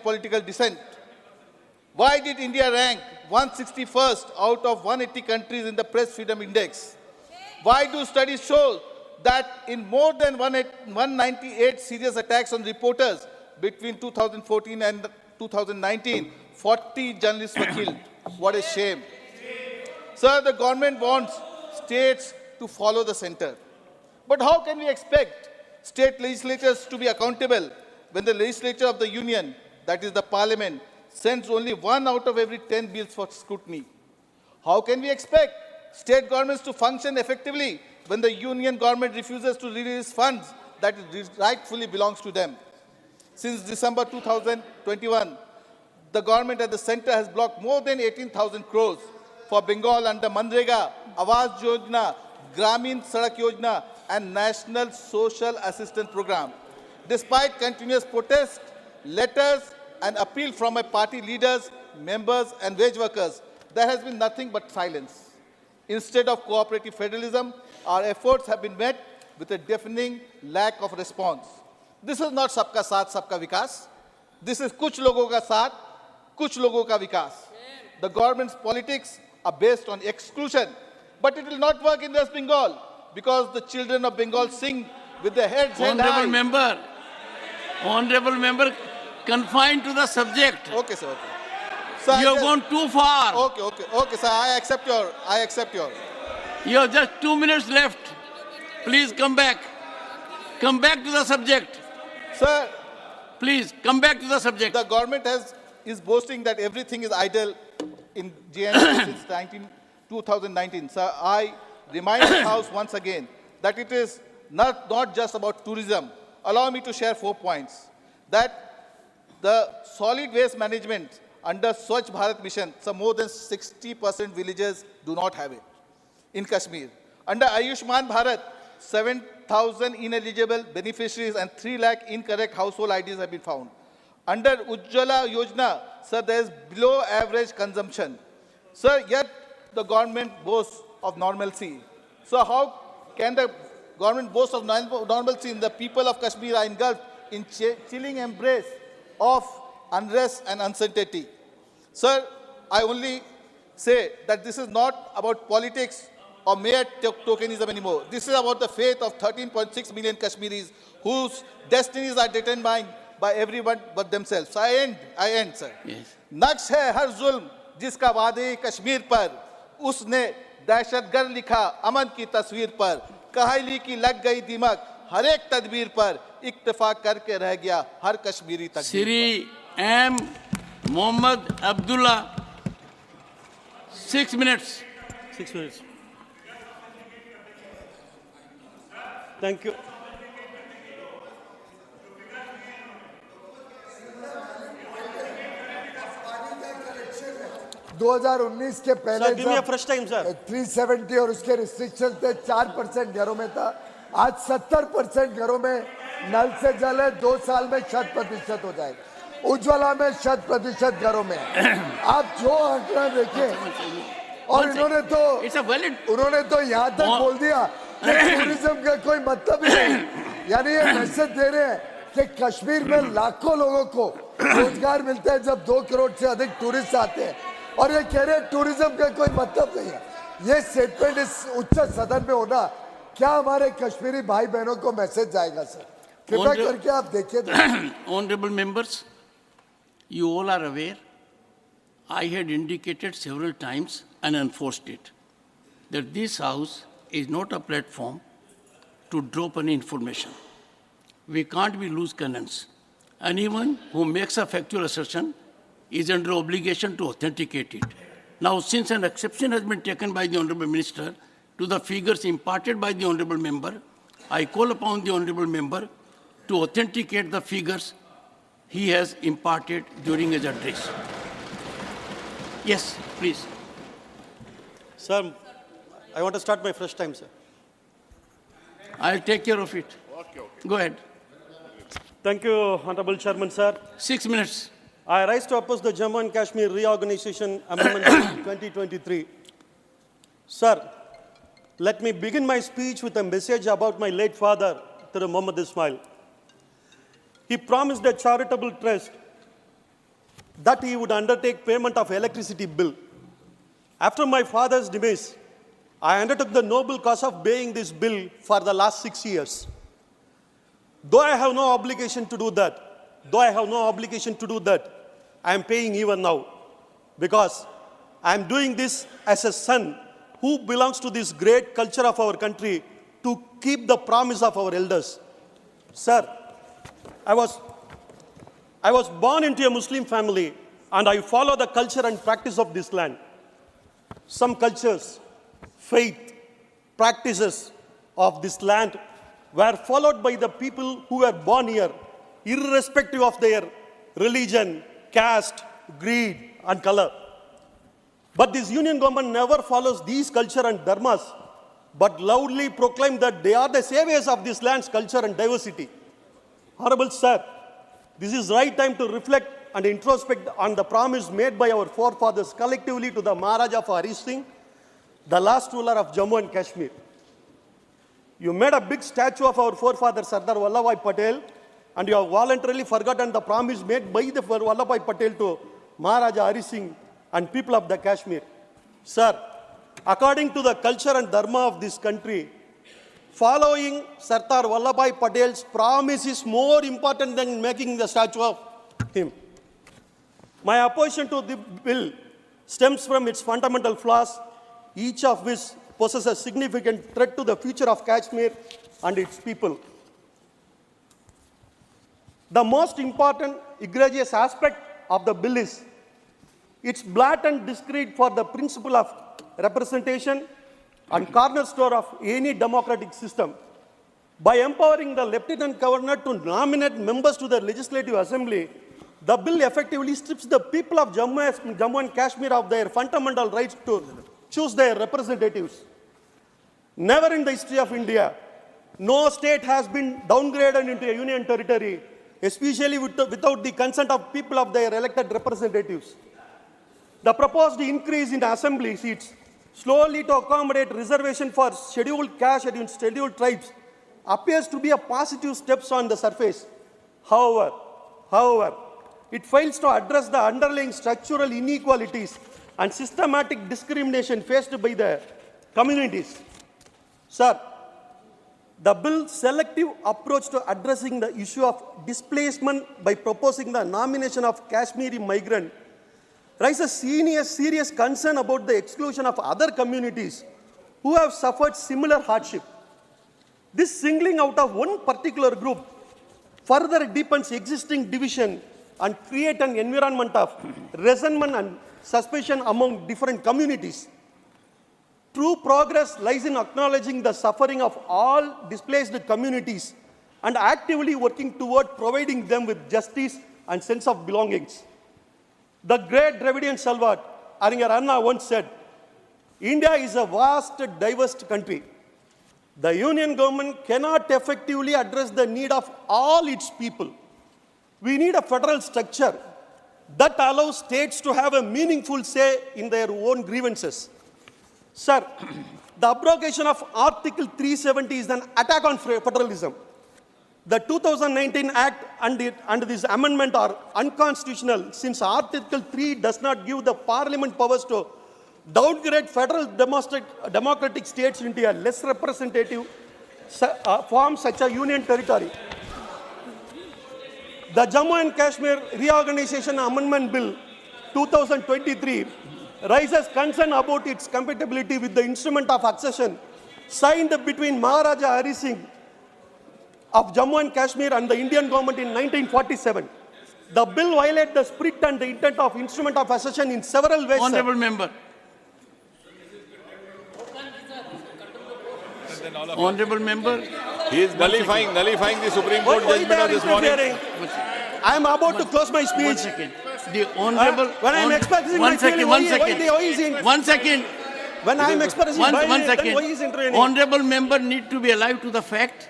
political dissent. Why did India rank 161st out of 180 countries in the Press Freedom Index? Why do studies show that in more than 198 serious attacks on reporters between 2014 and 2019, 40 journalists were killed? What a shame. Sir, the government wants states to follow the center. But how can we expect state legislatures to be accountable when the legislature of the union, that is the parliament, sends only 1 out of every 10 bills for scrutiny? How can we expect state governments to function effectively when the union government refuses to release funds that rightfully belongs to them? Since December 2021, the government at the center has blocked more than 18,000 crores for Bengal under Manrega, Awas Yojana, Gramin Sadak Yojana, and National Social Assistance Program. Despite continuous protests, letters, and appeal from my party leaders, members, and wage workers, there has been nothing but silence. Instead of cooperative federalism, our efforts have been met with a deafening lack of response. This is not Sabka Saath, Sabka Vikas. This is Kuch Logo Ka Saath, Kuch Logo Ka Vikas. The government's politics are based on exclusion, but it will not work in West Bengal because the children of Bengal sing with their heads held high. Honorable member, confined to the subject. Okay, sir. Okay. Sir, you have gone too far. Okay, sir. I accept your. You have just 2 minutes left. Please come back. Come back to the subject. Sir, please come back to the subject. The government is boasting that everything is idle in JNK since 2019. Sir, I remind the House once again that it is not just about tourism. Allow me to share 4 points. That the solid waste management under Swachh Bharat mission, so more than 60% villages do not have it in Kashmir. Under Ayushman Bharat, 7,000 ineligible beneficiaries and 3 lakh incorrect household IDs have been found. Under Ujjwala Yojana, sir, there is below average consumption. Sir, yet the government boasts of normalcy. So how can the government boast of normalcy in the people of Kashmir are engulfed in chilling embrace of unrest and uncertainty? Sir, I only say that this is not about politics or mere tokenism anymore. This is about the fate of 13.6 million Kashmiris whose destinies are determined by everyone but themselves. I end, sir. Yes. नक्श है हर जुल्म जिसका वादे कश्मीर पर, उसने दहशतगर्द लिखा अमन की तस्वीर पर, कहाली की लग गई दिमक हर एक तदबीर पर, इक्तफा करके रह गया हर कश्मीरी तकदीर पर. Shri M. Mohammad Abdullah, 6 minutes. 6 minutes. Thank you. के पहले जब 370 और उसके रिस्ट्रिक्शन थे 4% घरों में था, आज 70% घरों में नल से जल है. 2 साल में 100% हो जाएगा. उज्ज्वला में 100% घरों में. आप जो आंकड़ा देखें, और उन्होंने तो यहाँ तक बोल दिया कि टूरिज्म का कोई मतलब ही नहीं. यानी ये मैसेज दे रहे हैं कि कश्मीर में लाखों लोगों को रोजगार मिलता है जब 2 करोड़ से अधिक टूरिस्ट आते हैं, और ये कह रहे हैं टूरिज्म का कोई मतलब नहीं है. ये स्टेटमेंट इस उच्च सदन में होना, क्या हमारे कश्मीरी भाई बहनों को मैसेज जाएगा? सर, कृपया करके आप देखिए. Honorable members, you all are aware, I had indicated several times and enforced it, that this house is not a platform to drop any information. We can't be loose cannons. Anyone who makes a factual assertion is under obligation to authenticate it. Now, since an exception has been taken by the Honorable Minister to the figures imparted by the Honorable Member, I call upon the Honorable Member to authenticate the figures he has imparted during his address. Yes, please. Sir, I want to start my fresh time, sir. I'll take care of it. Okay. Go ahead. Thank you, Honorable Chairman, sir. 6 minutes. I rise to oppose the Jammu and Kashmir Reorganization Amendment Bill 2023. Sir, let me begin my speech with a message about my late father, Muhammad Ismail. He promised a charitable trust that he would undertake payment of electricity bill. After my father's demise, I undertook the noble cause of paying this bill for the last 6 years. Though I have no obligation to do that, I am paying even now, because I am doing this as a son who belongs to this great culture of our country to keep the promise of our elders. Sir, I was born into a Muslim family, and I follow the culture and practice of this land. Some cultures, faith, practices of this land were followed by the people who were born here, irrespective of their religion, caste, creed, and color. But this union government never follows these culture and dharmas, but loudly proclaim that they are the saviors of this land's culture and diversity. Honorable Sir, this is the right time to reflect and introspect on the promise made by our forefathers collectively to the Maharaja of Hari Singh, the last ruler of Jammu and Kashmir. You made a big statue of our forefather Sardar Vallabhbhai Patel, and you have voluntarily forgotten the promise made by the Vallabhbhai Patel to Maharaja Hari Singh and people of the Kashmir. Sir, according to the culture and dharma of this country, following Sardar Vallabhbhai Patel's promise is more important than making the statue of him. My opposition to the bill stems from its fundamental flaws, each of which poses a significant threat to the future of Kashmir and its people. The most important egregious aspect of the bill is its blatant disregard for the principle of representation and cornerstone of any democratic system. By empowering the Lieutenant Governor to nominate members to the Legislative Assembly, the bill effectively strips the people of Jammu and Kashmir of their fundamental rights to choose their representatives. Never in the history of India, no state has been downgraded into a union territory, especially without the consent of people of their elected representatives. The proposed increase in assembly seats slowly to accommodate reservation for scheduled caste and scheduled tribes appears to be a positive step on the surface. However, it fails to address the underlying structural inequalities and systematic discrimination faced by the communities. Sir, the bill's selective approach to addressing the issue of displacement by proposing the nomination of Kashmiri migrant raises serious concern about the exclusion of other communities who have suffered similar hardship. This singling out of one particular group further deepens existing division and create an environment of resentment and suspicion among different communities. True progress lies in acknowledging the suffering of all displaced communities and actively working toward providing them with justice and sense of belongings. The great Dravidian Salvat, Aringer Anna once said, India is a vast, diverse country. The union government cannot effectively address the need of all its people. We need a federal structure that allows states to have a meaningful say in their own grievances. Sir, the abrogation of Article 370 is an attack on federalism. The 2019 Act and this amendment are unconstitutional since Article 3 does not give the Parliament powers to downgrade federal democratic states into a less representative form such a union territory. The Jammu and Kashmir Reorganization Amendment Bill 2023 raises concern about its compatibility with the instrument of accession signed between Maharaja Hari Singh of Jammu and Kashmir and the Indian government in 1947. The bill violates the spirit and the intent of instrument of accession in several ways. Honorable member. Honorable member. He is nullifying the Supreme Court judgment of this morning. I am about to close my speech. 1 second. The honorable. When I am expressing my feeling, one second. When I am expressing one second. why is intervening? Honorable member need to be alive to the fact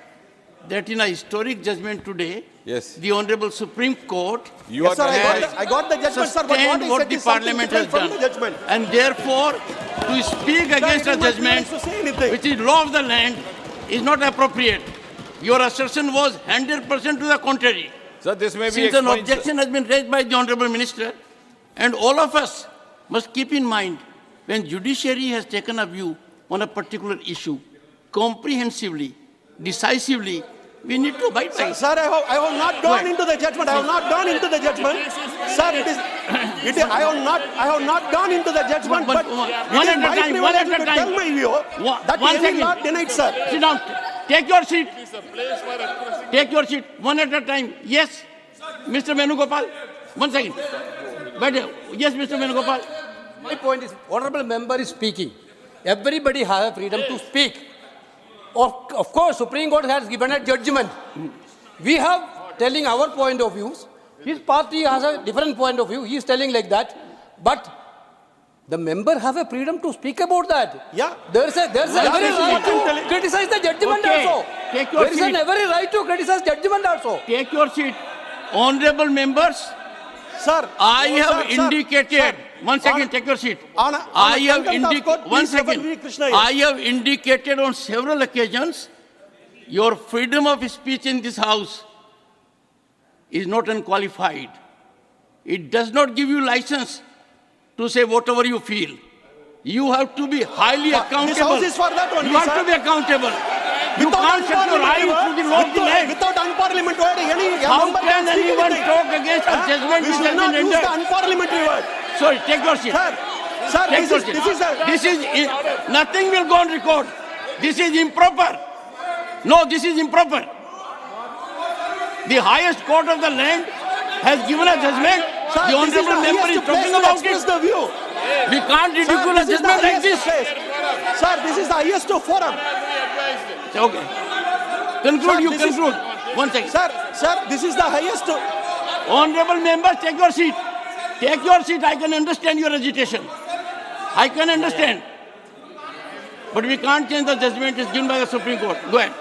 that in a historic judgment today, Yes. the Honorable Supreme Court Yes, sir, I got the judgment, sir, but what sustained I what said the is something Parliament has different from done. the judgment. And therefore, to speak against a it is my judgment privilege to say anything. which is law of the land is not appropriate. Your assertion was 100% to the contrary. Sir, this may be Since an explained, objection has been raised by the Honorable Minister, And all of us must keep in mind, when judiciary has taken a view on a particular issue, comprehensively, decisively, we need to abide by it. Sir, I have not gone into the judgment. I have not gone into the judgment. Sir, I have not gone into the judgment, but one at a time, one at a time. Tell my view that any law denied, sir. Sit down. Take your seat. Take your seat. One at a time. Yes, Mr. Venugopal. 1 second. But yes, Mr. Venugopal. My point is, honorable member is speaking. Everybody has freedom to speak. Of course, Supreme Court has given a judgment. We have telling our point of views. His party has a different point of view. He is telling like that. But the member have a freedom to speak about that. Yeah. There's a every right to criticize the judgment also. Take your There is seat. every right to criticize judgment also. Take your seat. Honorable members, Sir, I no, have sir, indicated. sir. 1 second, take your seat. I have indicated. 1 second. I have indicated on several occasions your freedom of speech in this house is not unqualified. It does not give you license to say whatever you feel. You have to be highly accountable. This house is for that only, you have sir. to be accountable. You can't shut your eyes to the law of the land. Without unparliamentary word, How can anyone talk against a judgment we which should has not been use the rendered? unparliamentary word. Sorry, take your seat. Sir, Take your seat. This is nothing will go on record. This is improper. No, this is improper. The highest court of the land has given a judgment. Sir, The honorable member is talking about it. The view. We can't ridicule a judgment like this. Sir, this is the highest forum. Okay. Conclude, Sir, you this is- conclude. 1 second. Sir, this is the highest. Honorable members, take your seat. Take your seat. I can understand your agitation. I can understand. But we can't change the judgment is given by the Supreme Court. Go ahead.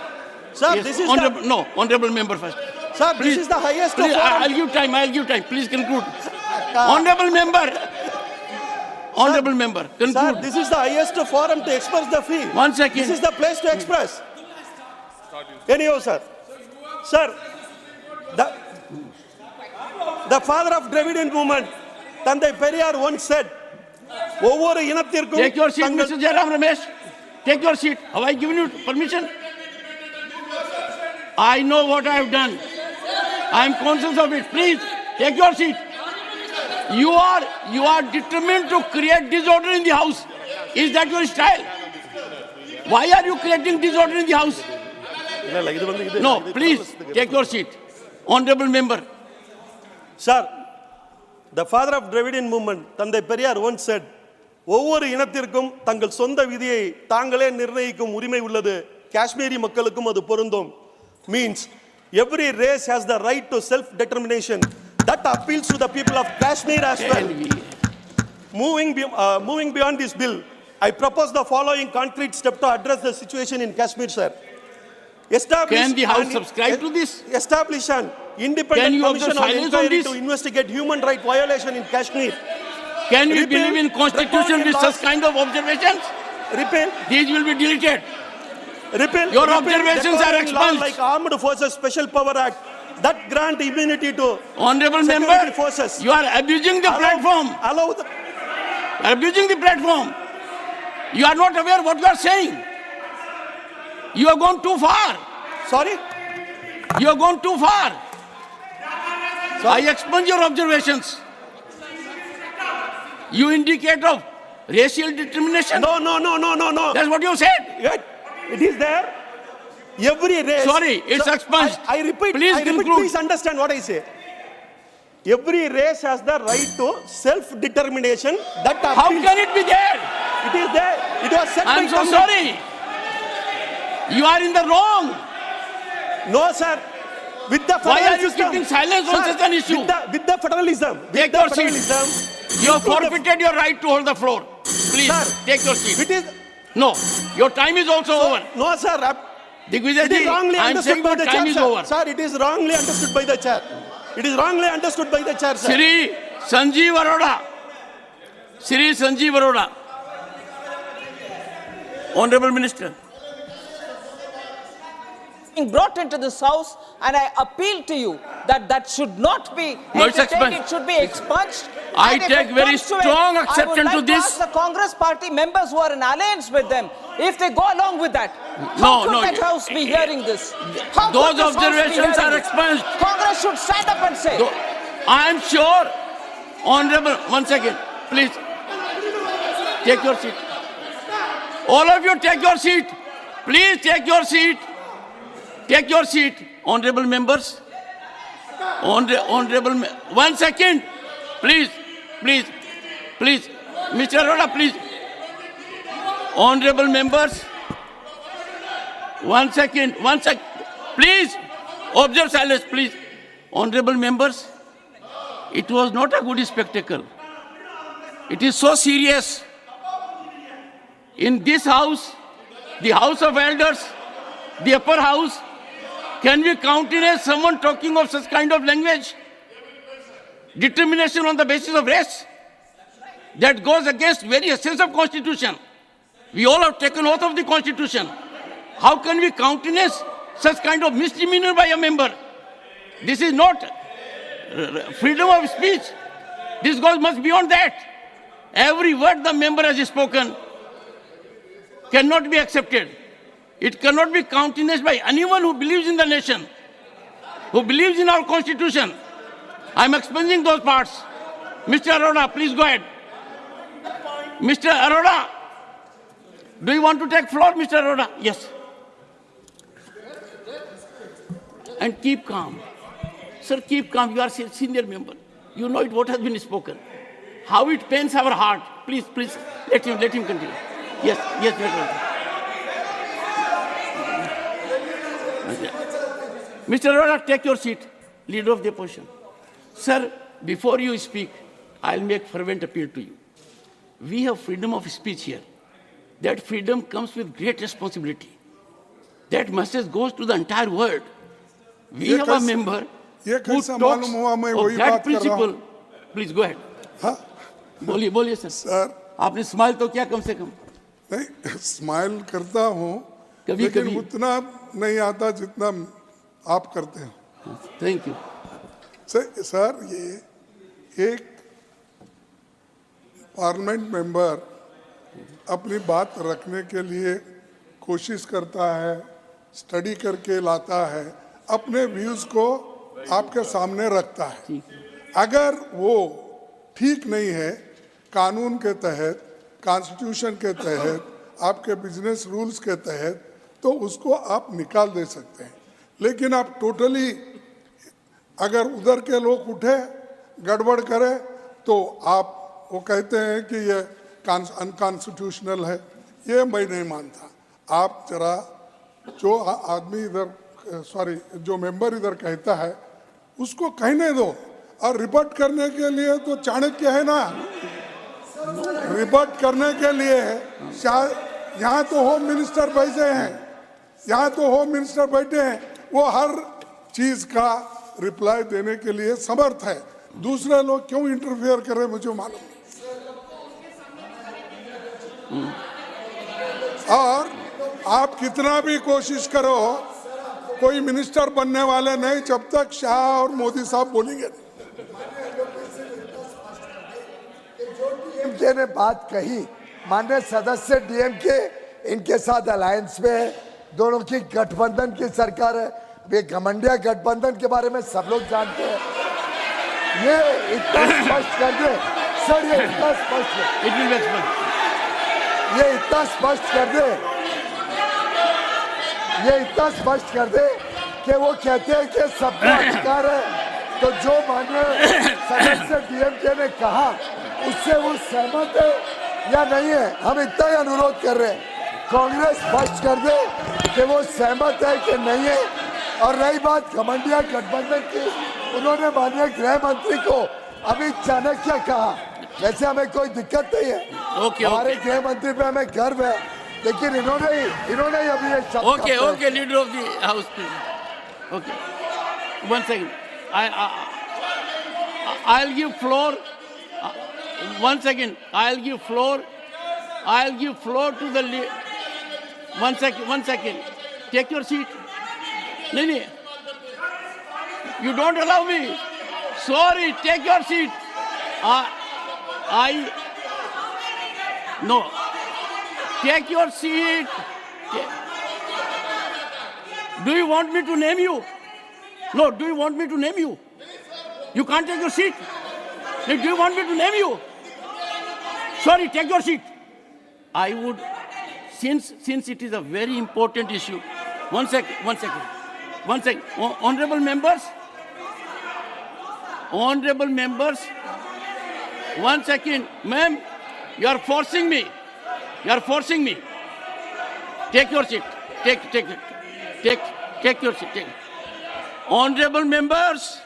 Sir, Yes, this is honorable, the, no, honorable member first. sir, Please, this is the highest Please, forum. I'll give time. I'll give time. Please conclude. Honorable member. Honorable member, Sir, conclude. this is the highest forum to express the feel. 1 second. This is the place to express. Anyhow, sir. Sir, the father of Dravidian movement, Tandai Periyar, once said, ஒவ்வொரு இனத்திற்கும் Take your seat, தங்கள் Mr. Jairam Ramesh. Take your seat. Have I given you permission? I know what I have done. I am conscious of it. Please, take your seat. You are determined to create disorder in the house. Is that your style? Why are you creating disorder in the house? No, please, take your seat. Honorable member. Sir, the father of Dravidian movement, Tandai Periyar, once said, ஒவ்வொரு இனத்திற்கும் தங்கள் சொந்த விதியை தாங்களே நிர்ணயிக்கும் உரிமை உள்ளது. காஷ்மீரி மக்களுக்கும் அது பொருந்தும். Means every race has the right to self-determination. That appeals to the people of Kashmir as well. Moving beyond this bill, I propose the following concrete step to address the situation in Kashmir, sir. Can the House subscribe to this? Establish an Can independent you observe commission of silence on inquiry this? to investigate human rights violation in Kashmir. Can we Repeal believe in constitution with draconian such kind of observations? Repeal. These will be deleted. Your repeal observations are draconian law expunged. like Armed Forces Special Power Act that grant immunity to Honorable security member, forces. you are abusing the platform. Allow the, Abusing the platform. You are not aware what you are saying. You have gone too far. sorry? You have gone too far. I expunge your observations. You indicate of racial determination. No. That's what you said. Yet, it is there. Every race. Sorry, it's expunged. I repeat. Please conclude. Please understand what I say. Every race has the right to self-determination. That How appeals. can it be there? It is there. It was said I'm by so Congress. sorry. You are in the wrong. No, sir. With the federal Why are you system, keeping silence on sir, such an issue? With the federalism. Take with your the seat. federalism, You have forfeited your right to hold the floor. Please, Sir, take your seat. It is, No, your time is also over. no, sir. It is Digvijay wrongly I am understood saying by your the time chair, is sir. over. Sir, it is wrongly understood by the chair. It is wrongly understood by the chair, sir. Shri Sanjeev Arora. Shri Sanjeev Arora. Honorable Minister. being brought into this house, and I appeal to you that that should not be No, it's entertained, expunged. it should be expunged. I And if take it very comes to it, strong I would exception like to this. ask the Congress party members who are in alliance with them, if they go along with that, No, how could no. that house be hearing this? How Those could this house be observations hearing are this? expunged. Congress should stand up and say. I am sure, Honorable, one second, please. Take your seat. All of you take your seat. Please take your seat. Take your seat, honorable members. One second. Please, please, please. Mr. Arora, please. Honorable members. One second. Please, observe silence, please. Honorable members, it was not a good spectacle. It is so serious. In this house, the House of Elders, the upper house, can we countenance someone talking of such kind of language? Determination on the basis of race? That goes against very essence of Constitution. We all have taken oath of the Constitution. How can we countenance such kind of misdemeanor by a member? This is not freedom of speech. This goes much beyond that. Every word the member has spoken cannot be accepted. It cannot be countenanced by anyone who believes in the nation, who believes in our Constitution. I'm expunging those parts. Mr. Arora, please go ahead. Mr. Arora, do you want to take floor, Mr. Arora? Yes. And keep calm. Sir, keep calm. You are a senior member. You know what has been spoken. How it pains our heart. Please, please, let him continue. Yes, Mr. Arora, take your seat. Leader of the opposition. Sir, before you speak, I'll make fervent appeal to you. We have freedom of speech here. That freedom comes with great responsibility. That message goes to the entire world. We have a member who talks of that principle. Please go ahead. बोलिए sir. आपने smile तो क्या कम से कम? नहीं, smile करता हूँ, लेकिन उतना नहीं आता जितना आप करते हैं. Thank you. सर, ये एक पार्लियामेंट मेंबर अपनी बात रखने के लिए कोशिश करता है, स्टडी करके लाता है, अपने व्यूज को आपके सामने रखता है. अगर वो ठीक नहीं है, कानून के तहत, कॉन्स्टिट्यूशन के तहत, आपके बिजनेस रूल्स के तहत, तो उसको आप निकाल दे सकते हैं. लेकिन आप टोटली अगर उधर के लोग उठे, गड़बड़ करे, तो आप वो कहते हैं कि ये अनकॉन्स्टिट्यूशनल है. ये मैं नहीं मानता. आप जरा जो आदमी इधर जो मेंबर इधर कहता है उसको कहने दो. और रिपोर्ट करने के लिए तो चाणक्य है ना, रिपोर्ट करने के लिए यहाँ तो होम मिनिस्टर बैठे हैं, वो हर चीज का रिप्लाई देने के लिए समर्थ है. दूसरे लोग क्यों इंटरफेयर कर रहे हैं मुझे मालूम नहीं. और आप कितना भी कोशिश करो, कोई मिनिस्टर बनने वाले नहीं जब तक शाह और मोदी साहब बोलेंगे नहीं. डीएमके ने बात कही, माननीय सदस्य डीएमके इनके साथ अलायंस में है, दोनों की गठबंधन की सरकार है. वे घमंडिया गठबंधन के बारे में सब लोग जानते हैं. ये इतना स्पष्ट कर दे सर, ये इतना स्पष्ट कर दे कि वो कहते हैं कि सबको अधिकार है. तो जो माननीय सदस्य डीएमके ने कहा उससे वो सहमत है या नहीं है, हम इतना ही अनुरोध कर रहे हैं. कांग्रेस स्पष्ट कर दे कि वो सहमत है कि नहीं है. और रही बात घमंडिया गठबंधन की, उन्होंने माननीय गृह मंत्री को अभी चाणक्य कहा. वैसे हमें कोई दिक्कत नहीं है, हमारे गृह मंत्री पे हमें गर्व है, लेकिन इन्होंने अभी ये शब्द. Okay, leader of the house. Okay, one second. I'll give floor. One second. I'll give floor to the. One second. Take your seat. नहीं, you don't allow me. Sorry, take your seat. No, take your seat. Do you want me to name you? No, do you want me to name you? You can't take your seat. Do you want me to name you? Sorry, take your seat. I would, since it is a very important issue. One second. Honorable members, one second. Ma'am, you are forcing me. Take your seat. Take your seat. Honorable members,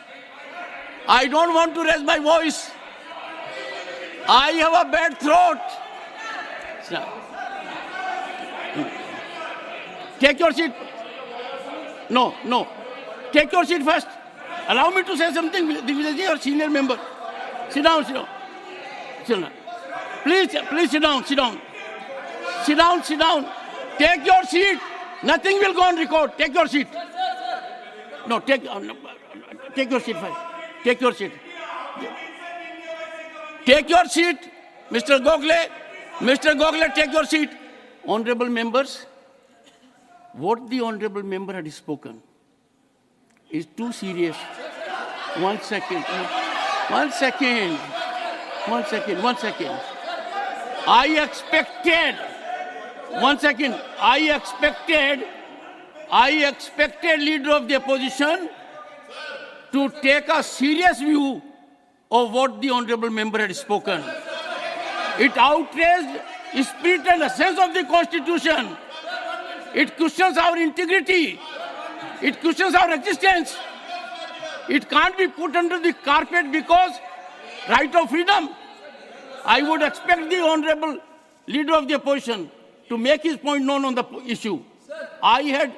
I don't want to raise my voice. I have a bad throat. Take your seat. No. Take your seat first. Allow me to say something. This is your senior member. Sit down. Please sit down. Take your seat. Nothing will go on record. Take your seat. No, take your seat first. Take your seat. Take your seat. Mr. Gokhale, take your seat. Honorable members, what the honorable member had spoken is too serious. One second. I expected leader of the opposition to take a serious view of what the honorable member had spoken. It outraged the spirit and essence of the Constitution. It questions our integrity. It questions our existence. It can't be put under the carpet because right of freedom. I would expect the honorable leader of the opposition to make his point known on the issue. I had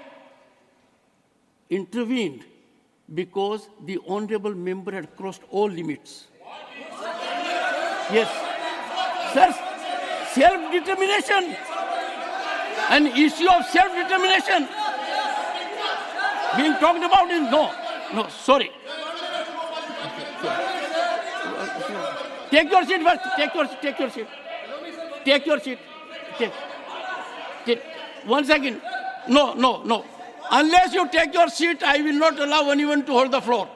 intervened because the honorable member had crossed all limits. Yes. Sir, self-determination. An issue of self-determination being talked about is no, sorry. Take your seat first. Take your seat. One second. No. Unless you take your seat, I will not allow anyone to hold the floor.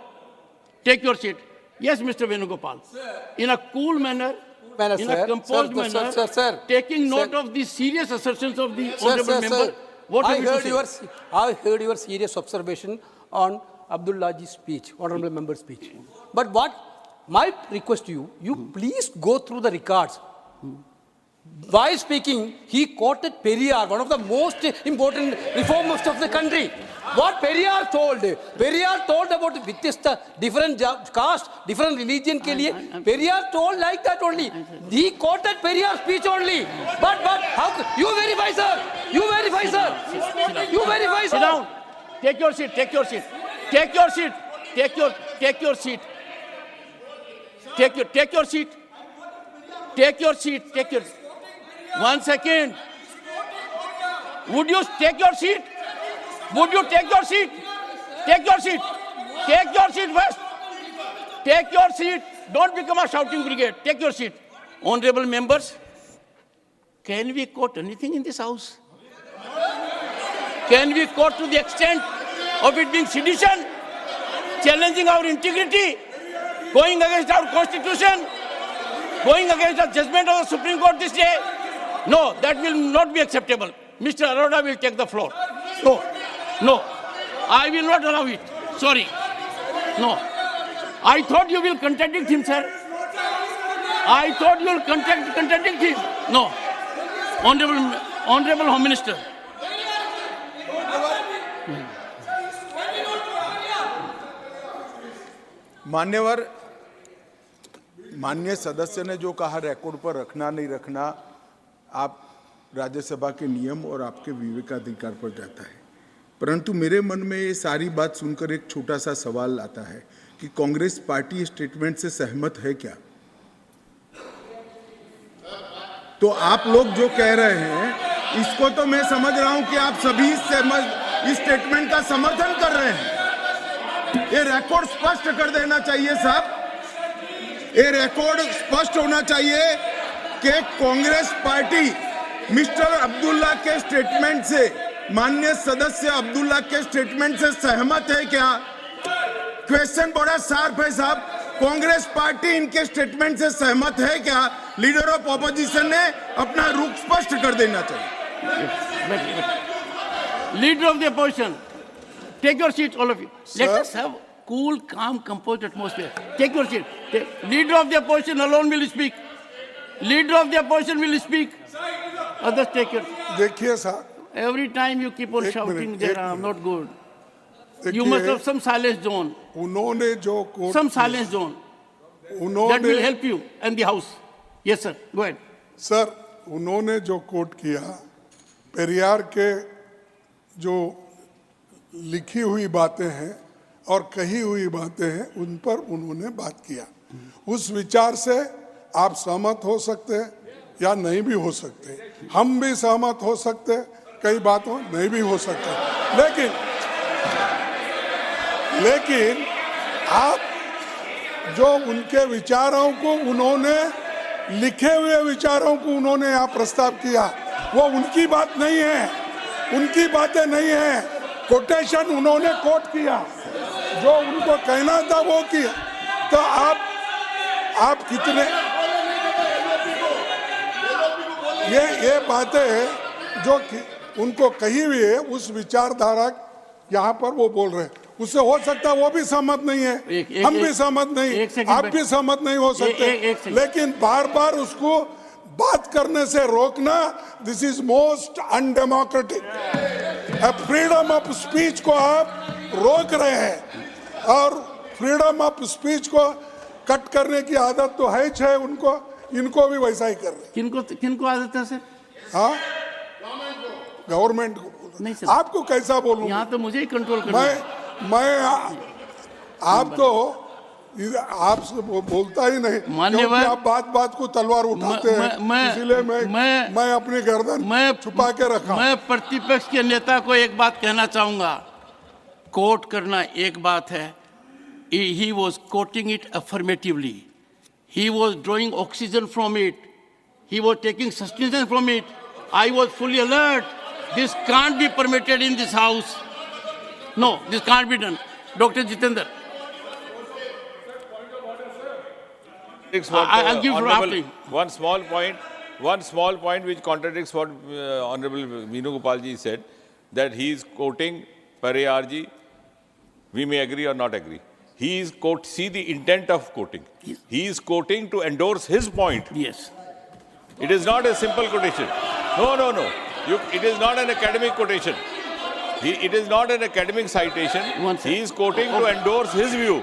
Take your seat. Yes, Mr. Venugopal. In a cool manner, in a composed manner, taking note of the serious assertions of the honorable member. What I heard your serious observation on Abdullahji's speech, honorable member's speech. But what my request to you, you please go through the records. While speaking, he quoted Periyar, one of the most important reformers of the country. What Periyar told about different caste, different religion ke liye. Periyar told like that only. He quoted Periyar's speech only. But how you verify, sir? You verify, sir? Sit down. Take your seat. One second. Would you take your seat? Take your seat first. Take your seat. Don't become a shouting brigade. Take your seat. Honorable members, can we quote anything in this house? Can we quote to the extent of it being sedition, challenging our integrity, going against our constitution, going against the judgment of the Supreme Court this day? No, that will not be acceptable. Mr. Arora will take the floor. No, I will not allow it. Sorry. No. I thought you will contradict him, sir. I thought you will contradict him. No. Honorable Home Minister. माननीय सदस्य ने जो कहा record पर रखना नहीं रखना आप राज्यसभा के नियम और आपके विवेकाधिकार पर जाता है, परंतु मेरे मन में ये सारी बात सुनकर एक छोटा सा सवाल आता है कि कांग्रेस पार्टी स्टेटमेंट से सहमत है क्या? तो आप लोग जो कह रहे हैं इसको तो मैं समझ रहा हूं कि आप सभी सहमत इस स्टेटमेंट का समर्थन कर रहे हैं। ये रिकॉर्ड स्पष्ट कर देना चाहिए साहब, ये रिकॉर्ड स्पष्ट होना चाहिए कि कांग्रेस पार्टी मिस्टर अब्दुल्ला के स्टेटमेंट से, माननीय सदस्य अब्दुल्ला के स्टेटमेंट से सहमत है क्या? क्वेश्चन बड़ा शार्प है साहब, कांग्रेस पार्टी इनके स्टेटमेंट से सहमत है क्या? लीडर ऑफ ऑपोजिशन ने अपना रुख स्पष्ट कर देना चाहिए। Leader of the opposition, take your seat, all of you. Let us have cool, calm, composed atmosphere. Take your seat. Leader of the opposition alone will speak. Leader of the opposition will speak. Others take your. देखिए साहब, every time you keep on shouting there, I'm not good. You must have some silence zone. उन्होंने जो coat some silence zone. That will help you and the house. Yes, sir. Go ahead. Sir, उन्होंने जो coat किया, पेरियार के जो लिखी हुई बातें हैं और कही हुई बातें हैं, उन पर उन्होंने बात किया। उस विचार से आप सहमत हो सकते हैं या नहीं भी हो सकते, हम भी सहमत हो सकते, कई बातों नहीं भी हो सकते, लेकिन आप जो उनके विचारों को, उन्होंने लिखे हुए विचारों को उन्होंने यहाँ प्रस्ताव किया, वो उनकी बात नहीं है, उनकी बातें नहीं है, कोटेशन उन्होंने कोट किया, जो उनको कहना था वो किया। तो आप कितने ये बातें जो उनको कही हुई है, उस विचारधारा यहाँ पर वो बोल रहे हैं, उससे हो सकता है वो भी सहमत नहीं है, हम भी सहमत नहीं, आप भी सहमत नहीं हो सकते, लेकिन बार बार उसको बात करने से रोकना, this is most undemocratic. Freedom of speech को आप रोक रहे हैं और फ्रीडम ऑफ स्पीच को कट करने की आदत तो है ही है उनको, इनको भी वैसा ही कर रहे हैं। किनको आदत है सर? हाँ, गवर्नमेंट को नहीं सर, आपको कैसा बोलूं? यहाँ तो मुझे ही कंट्रोल करना है। आप तो आपसे बोलता ही नहीं, क्योंकि आप बात को तलवार उठाते हैं, इसलिए मैं अपनी गर्दन छुपा के रखा। मैं प्रतिपक्ष के नेता को एक बात कहना चाहूंगा, कोट करना एक बात है, he was quoting it affirmatively, he was drawing oxygen from it, he was taking sustenance from it, I was fully alert, this can't be permitted in this house, no, this can't be done. Dr. Jitendra, I'll give you one small point which contradicts what Honorable Venugopal ji said, that he is quoting Pariyar ji. We may agree or not agree. He is see the intent of quoting. Yes. He is quoting to endorse his point. Yes. It is not a simple quotation. No. It is not an academic quotation. It is not an academic citation. He is quoting to endorse his view.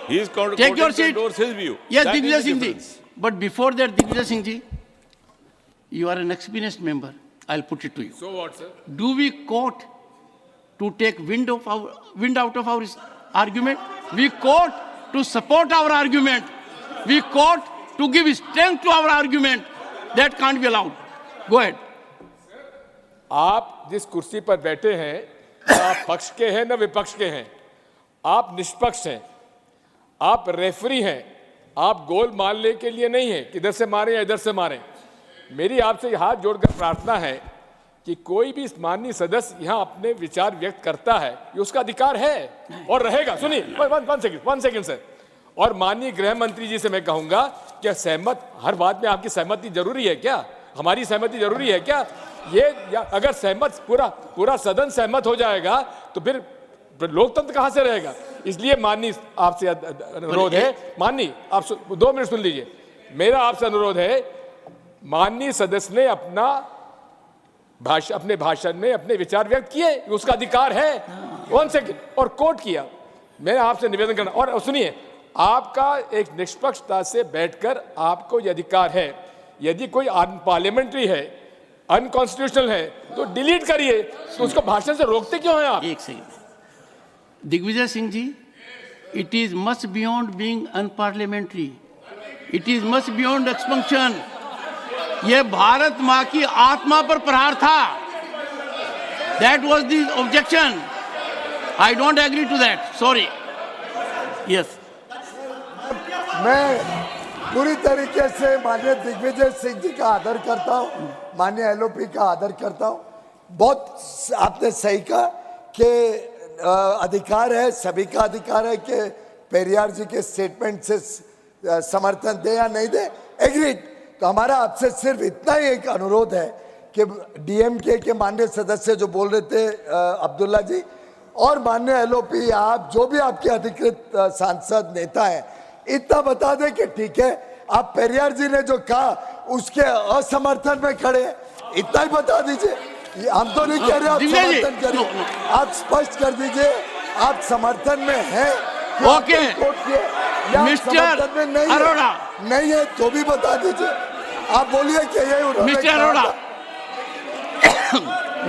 He is quoting to endorse his view. Yes, Digvijay Singh ji. But before that, Digvijay Singh ji, you are an experienced member. I'll put it to you. So what, sir? Do we quote to take wind out of our argument? We quote to support our argument. We quote to give strength to our argument. That can't be allowed. Go ahead. आप जिस कुर्सी पर बैठे हैं, न आप पक्ष के हैं न विपक्ष के हैं, आप निष्पक्ष हैं, आप रेफरी हैं, आप गोल मारने के लिए नहीं हैं कि इधर से मारें या इधर से मारें। मेरी आपसे हाथ जोड़कर प्रार्थना है कि कोई भी माननीय सदस्य यहाँ अपने विचार व्यक्त करता है, ये उसका अधिकार है और रहेगा। सुनिए, वन सेकंड सर। और माननीय गृह मंत्री जी से मैं कहूंगा कि सहमत, हर बात में आपकी सहमति जरूरी है क्या? हमारी सहमति जरूरी है क्या? ये अगर सहमत पूरा सदन सहमत हो जाएगा तो फिर लोकतंत्र कहां से रहेगा? इसलिए माननीय आपसे अनुरोध है, माननीय आप 2 मिनट सुन लीजिए, मेरा आपसे अनुरोध है, माननीय सदस्य ने अपने भाषण में अपने विचार व्यक्त किए, उसका अधिकार है। 1 सेकंड, और कोट किया। मैं आपसे निवेदन करना, और सुनिए, आपका एक निष्पक्षता से बैठकर आपको यह अधिकार है, यदि कोई अनपार्लियामेंट्री है, अनकॉन्स्टिट्यूशनल है, तो डिलीट करिए, तो उसको भाषण से रोकते क्यों हैं आप? एक second, Digvijaya Singh ji, it is much beyond being unparliamentary, it is much beyond expansion. यह भारत मां की आत्मा पर प्रहार था। That was the objection. I don't agree to that. Sorry. Yes. मैं पूरी तरीके से माननीय दिग्विजय सिंह जी का आदर करता हूँ, माननीय एलओपी का आदर करता हूँ। बहुत आपने सही कहा कि अधिकार है, सभी का अधिकार है कि पेरियार जी के स्टेटमेंट से समर्थन दे या नहीं दे, एग्रीड। तो हमारा आपसे सिर्फ इतना ही एक अनुरोध है कि डीएमके के माननीय सदस्य जो बोल रहे थे अब्दुल्ला जी और माननीय एलओपी, आप जो भी आपके अधिकृत सांसद नेता हैं, इतना बता दें कि ठीक है, आप पेरियार जी ने जो कहा उसके असमर्थन में खड़े हैं, इतना ही बता दीजिए। हम तो नहीं कह रहे आप समर्थन करिए, आप स्पष्ट कर दीजिए आप समर्थन में हैं ओके मिस्टर अरोड़ा, नहीं है तो भी बता दीजिए। आप बोलिए कि ये उन्होंने mister Arora,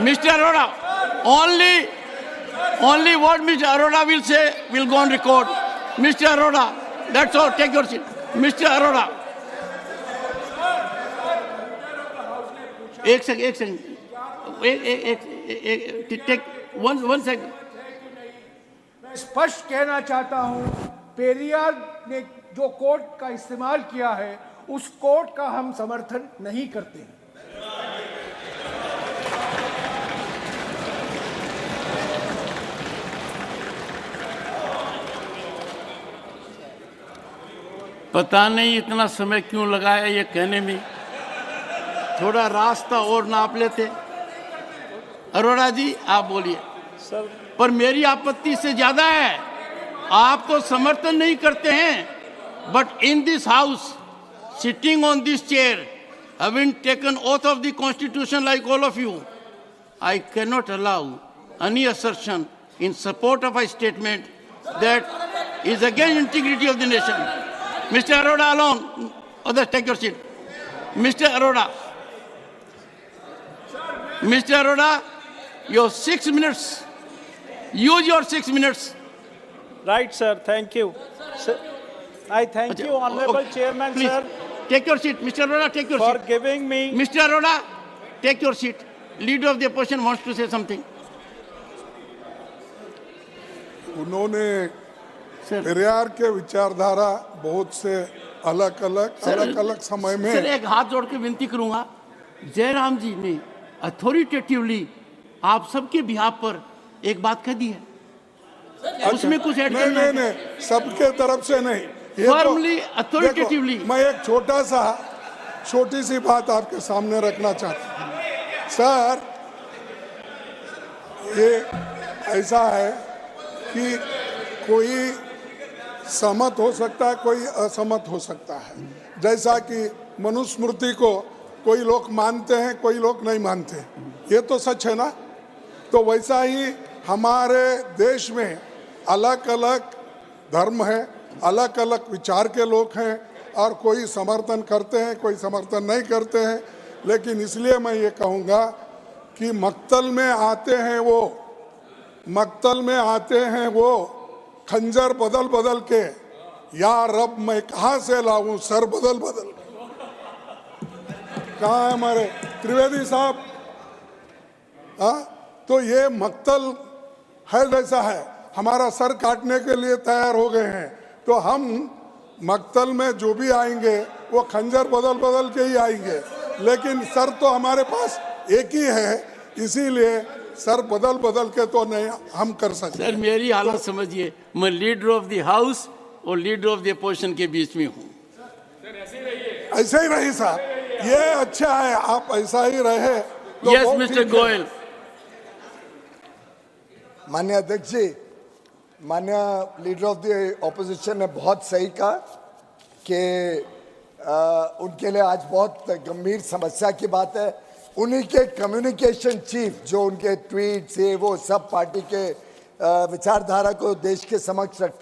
mister Arora, only what Mr. Arora will say will go on record. Mr. Arora, that's all. Take your seat. Mr. Arora. एक सेकंड, take one second. मैं स्पष्ट कहना चाहता हूं, पेरियार ने जो कोर्ट का इस्तेमाल किया है, उस कोर्ट का हम समर्थन नहीं करते हैं। पता नहीं इतना समय क्यों लगाया ये कहने में, थोड़ा रास्ता और नाप लेते। अरोड़ा जी आप बोलिए। सर, पर मेरी आपत्ति से ज्यादा है, आप तो समर्थन नहीं करते हैं, but in this house sitting on this chair having taken oath of the constitution like all of you, I cannot allow any assertion in support of a statement that is against integrity of the nation. Mr. Arora alone. Others, take your seat. Mr. Arora. Mr. Arora, your 6 minutes. Use your 6 minutes. Right, sir. Thank you. Sir, I thank you, Honorable Chairman, please, sir. Take your seat. Mr. Arora, take your seat. For giving me... Mr. Arora, take your seat. Leader of the opposition wants to say something. उन्होंने पेरियार के विचारधारा बहुत से अलग अलग समय में। Sir एक हाथ जोड़ के विनती करूंगा, जयराम जी ने अथॉरिटेटिवली आप सबके बिहाफ पर एक बात कह दी है, उसमें कुछ ऐड करना है? नहीं, सबके तरफ से नहीं, फॉर्मली अथॉरिटेटिवली। मैं एक छोटी सी बात आपके सामने रखना चाहता हूं। सर, ये ऐसा है कि कोई सहमत हो सकता है, कोई असहमत हो सकता है। जैसा कि मनुस्मृति को कोई लोग मानते हैं, कोई लोग नहीं मानते, ये तो सच है ना। तो वैसा ही हमारे देश में अलग अलग धर्म है, अलग अलग विचार के लोग हैं, और कोई समर्थन करते हैं, कोई समर्थन नहीं करते हैं। लेकिन इसलिए मैं ये कहूँगा कि मक्तल में आते हैं वो खंजर बदल के, या रब मैं कहाँ से लाऊं सर बदल कहाँ है हमारे त्रिवेदी साहब? तो ये मक्तल है, जैसा है हमारा सर काटने के लिए तैयार हो गए हैं। तो हम मक्तल में जो भी आएंगे वो खंजर बदल के ही आएंगे, लेकिन सर तो हमारे पास एक ही है, इसीलिए सर बदल के तो नहीं हम कर सकते। सर मेरी हालत समझिए, मैं लीडर ऑफ द हाउस और लीडर ऑफ द अपोजिशन के बीच में हूँ। ऐसे ही रही साहब, ये अच्छा है, आप ऐसा ही रहे तो। Yes mister Goyal. माननीय अध्यक्ष जी, माननीय लीडर ऑफ द ऑपोजिशन ने बहुत सही कहा कि उनके लिए आज बहुत गंभीर समस्या की बात है। उन्हीं के कम्युनिकेशन चीफ जो उनके ट्वीट से वो सब पार्टी के विचारधारा को देश के समक्ष रखते